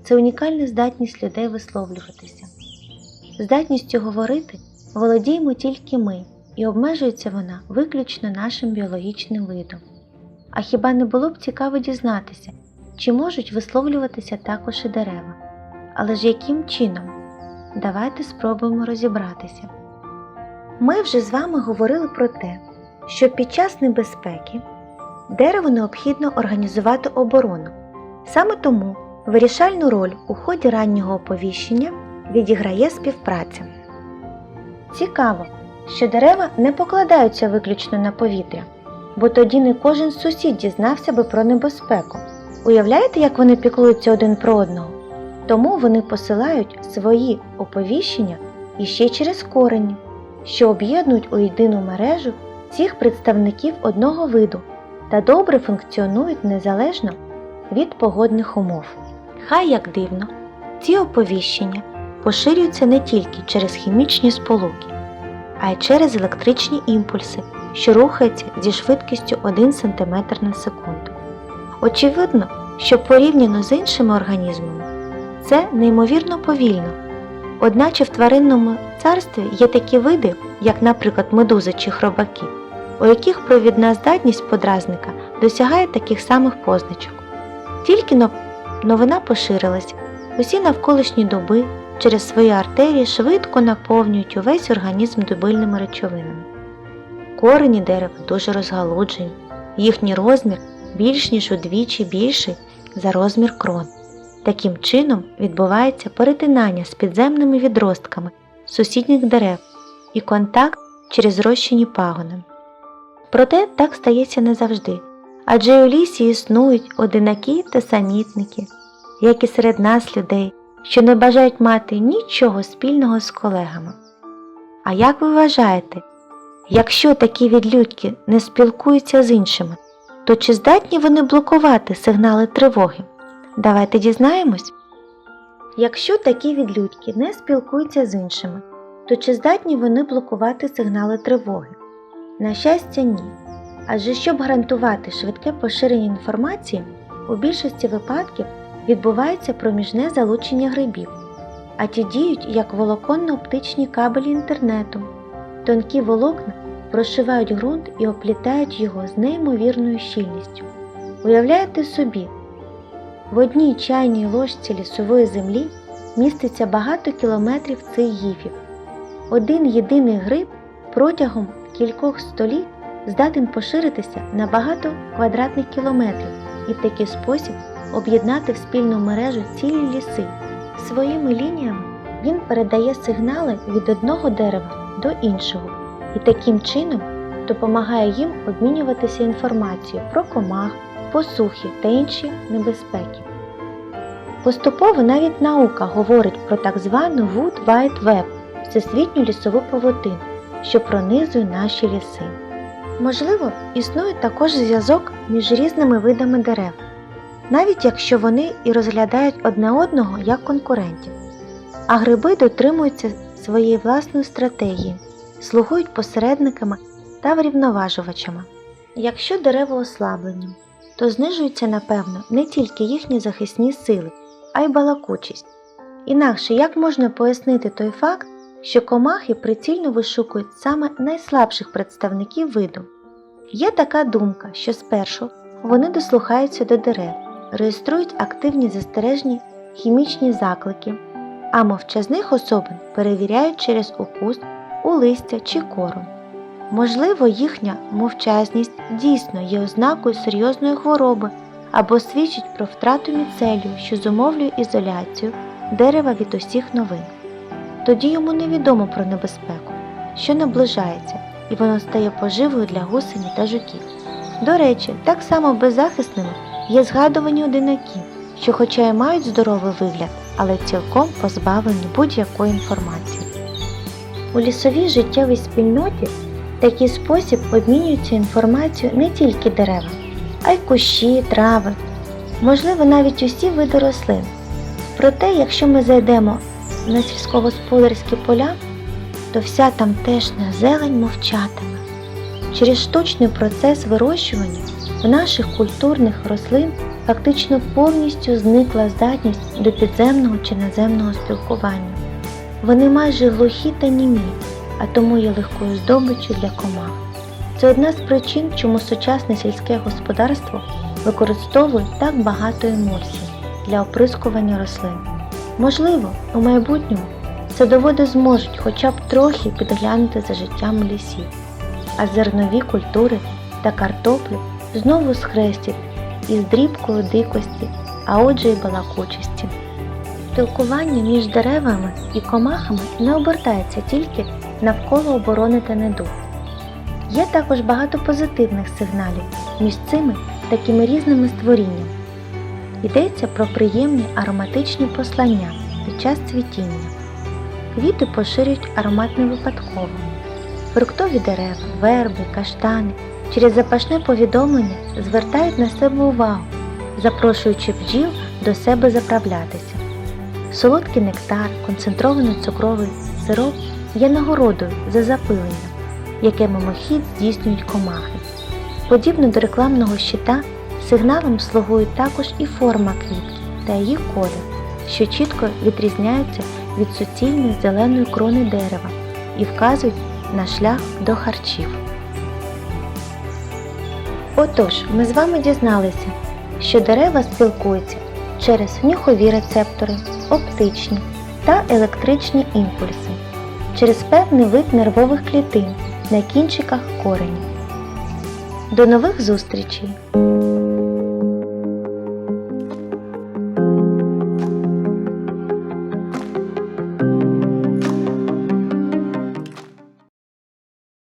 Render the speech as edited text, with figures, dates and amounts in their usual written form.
це унікальна здатність людей висловлюватися. Здатністю говорити володіємо тільки ми, і обмежується вона виключно нашим біологічним видом. А хіба не було б цікаво дізнатися, чи можуть висловлюватися також і дерева? Але ж яким чином? Давайте спробуємо розібратися. Ми вже з вами говорили про те, що під час небезпеки дереву необхідно організувати оборону. Саме тому вирішальну роль у ході раннього оповіщення відіграє співпраця. Цікаво, що дерева не покладаються виключно на повітря, бо тоді не кожен сусід дізнався би про небезпеку. Уявляєте, як вони піклуються один про одного? Тому вони посилають свої оповіщення іще через корені, що об'єднують у єдину мережу всіх представників одного виду та добре функціонують незалежно від погодних умов. Хай як дивно, ці оповіщення поширюються не тільки через хімічні сполуки, а й через електричні імпульси, що рухаються зі швидкістю 1 см на секунду. Очевидно, що порівняно з іншими організмами, це неймовірно повільно. Одначе в тваринному царстві є такі види, як, наприклад, медузи чи хробаки, у яких провідна здатність подразника досягає таких самих позначок. Тільки новина поширилась, усі навколишні дуби через свої артерії швидко наповнюють увесь організм дубильними речовинами. Корені дерева дуже розгалуджені, їхній розмір більш ніж удвічі більший за розмір крон. Таким чином відбувається перетинання з підземними відростками сусідніх дерев і контакт через зрощені пагони. Проте так стається не завжди, адже й у лісі існують одинакі та самітники, як і серед нас людей, що не бажають мати нічого спільного з колегами. А як ви вважаєте, якщо такі відлюдки не спілкуються з іншими, то чи здатні вони блокувати сигнали тривоги? Давайте дізнаємось. Якщо такі відлюдки не спілкуються з іншими, то чи здатні вони блокувати сигнали тривоги? На щастя, ні. Адже щоб гарантувати швидке поширення інформації, у більшості випадків відбувається проміжне залучення грибів, а ті діють як волоконно-оптичні кабелі інтернету. Тонкі волокна прошивають ґрунт і оплітають його з неймовірною щільністю. Уявляєте собі, в одній чайній ложці лісової землі міститься багато кілометрів цих гіфів. Один єдиний гриб протягом кількох століть здатен поширитися на багато квадратних кілометрів і в такий спосіб об'єднати в спільну мережу цілі ліси. Своїми лініями він передає сигнали від одного дерева до іншого і таким чином допомагає їм обмінюватися інформацією про комах, посухи та інші небезпеки. Поступово навіть наука говорить про так звану Wood Wide Web – всесвітню лісову павутину, що пронизує наші ліси. Можливо, існує також зв'язок між різними видами дерев, навіть якщо вони і розглядають одне одного як конкурентів. А гриби дотримуються своєї власної стратегії, слугують посередниками та врівноважувачами. Якщо дерева ослаблені, то знижуються, напевно, не тільки їхні захисні сили, а й балакучість. Інакше як можна пояснити той факт, що комахи прицільно вишукують саме найслабших представників виду? Є така думка, що спершу вони дослухаються до дерев, реєструють активні застережні хімічні заклики, а мовчазних особин перевіряють через укус у листя чи кору. Можливо, їхня мовчазність дійсно є ознакою серйозної хвороби або свідчить про втрату міцелію, що зумовлює ізоляцію дерева від усіх новин. Тоді йому невідомо про небезпеку, що наближається, і воно стає поживою для гусені та жуків. До речі, так само беззахисними є згадувані одинаки, що хоча й мають здоровий вигляд, але цілком позбавлені будь-якої інформації. У лісовій життєвій спільноті в такий спосіб обмінюються інформацією не тільки дерева, а й кущі, трави, можливо навіть усі види рослин. Проте, якщо ми зайдемо на сільськогосподарські поля, то вся тамтешня зелень мовчатиме. Через штучний процес вирощування в наших культурних рослин Фактично повністю зникла здатність до підземного чи наземного спілкування. Вони майже глухі та німі, а тому є легкою здобиччю для комах. Це одна з причин, чому сучасне сільське господарство використовує так багато емульсій для оприскування рослин. Можливо, у майбутньому садоводи зможуть хоча б трохи підглянути за життям лісів, а зернові культури та картоплю знову схрестять із дрібкою дикості, а отже й балакучості. Спілкування між деревами і комахами не обертається тільки навколо оборони та недуг. Є також багато позитивних сигналів між цими такими різними створіннями. Йдеться про приємні ароматичні послання під час цвітіння. Квіти поширюють аромат не випадково. Фруктові дерева, верби, каштани через запашне повідомлення звертають на себе увагу, запрошуючи бджіл до себе заправлятися. Солодкий нектар, концентрований цукровий сироп є нагородою за запилення, яке мимохідь здійснюють комахи. Подібно до рекламного щита, сигналом слугують також і форма квітки та її колір, що чітко відрізняються від суцільної зеленої крони дерева і вказують на шлях до харчів. Отож, ми з вами дізналися, що дерева спілкуються через нюхові рецептори, оптичні та електричні імпульси, через певний вид нервових клітин на кінчиках коренів. До нових зустрічей!